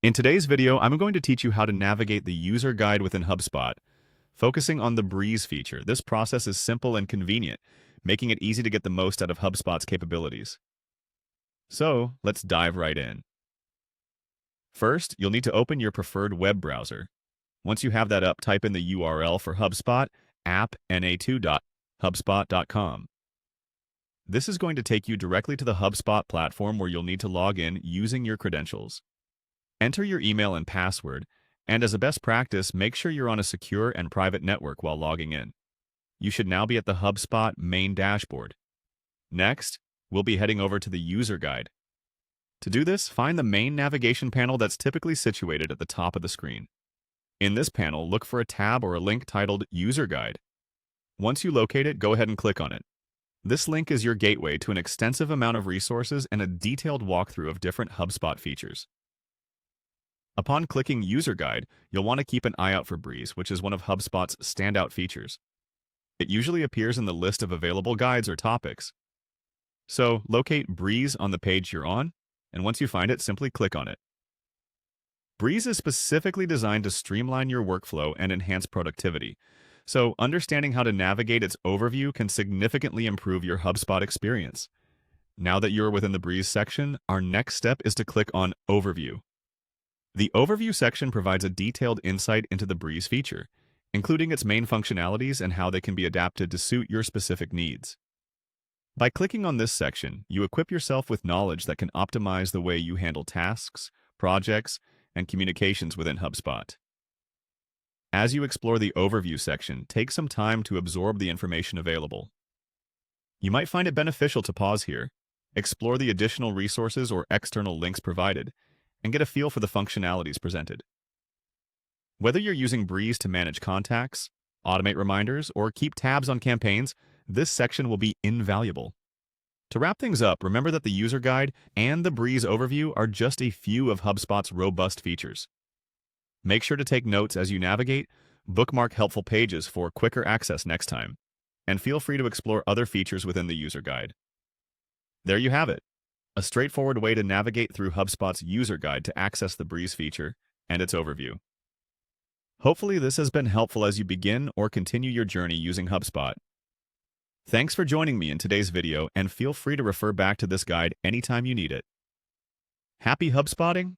In today's video, I'm going to teach you how to navigate the user guide within HubSpot. Focusing on the Breeze feature, this process is simple and convenient, making it easy to get the most out of HubSpot's capabilities. So, let's dive right in. First, you'll need to open your preferred web browser. Once you have that up, type in the URL for HubSpot, app.na2.hubspot.com. This is going to take you directly to the HubSpot platform where you'll need to log in using your credentials. Enter your email and password, and as a best practice, make sure you're on a secure and private network while logging in. You should now be at the HubSpot main dashboard. Next, we'll be heading over to the user guide. To do this, find the main navigation panel that's typically situated at the top of the screen. In this panel, look for a tab or a link titled User Guide. Once you locate it, go ahead and click on it. This link is your gateway to an extensive amount of resources and a detailed walkthrough of different HubSpot features. Upon clicking User Guide, you'll want to keep an eye out for Breeze, which is one of HubSpot's standout features. It usually appears in the list of available guides or topics. So, locate Breeze on the page you're on, and once you find it, simply click on it. Breeze is specifically designed to streamline your workflow and enhance productivity, so understanding how to navigate its overview can significantly improve your HubSpot experience. Now that you're within the Breeze section, our next step is to click on Overview. The Overview section provides a detailed insight into the Breeze feature, including its main functionalities and how they can be adapted to suit your specific needs. By clicking on this section, you equip yourself with knowledge that can optimize the way you handle tasks, projects, and communications within HubSpot. As you explore the Overview section, take some time to absorb the information available. You might find it beneficial to pause here, explore the additional resources or external links provided, and get a feel for the functionalities presented. Whether you're using Breeze to manage contacts, automate reminders, or keep tabs on campaigns, this section will be invaluable. To wrap things up, remember that the user guide and the Breeze overview are just a few of HubSpot's robust features. Make sure to take notes as you navigate, bookmark helpful pages for quicker access next time, and feel free to explore other features within the user guide. There you have it. A straightforward way to navigate through HubSpot's user guide to access the Breeze feature and its overview. Hopefully this has been helpful as you begin or continue your journey using HubSpot. Thanks for joining me in today's video, and feel free to refer back to this guide anytime you need it. Happy HubSpotting!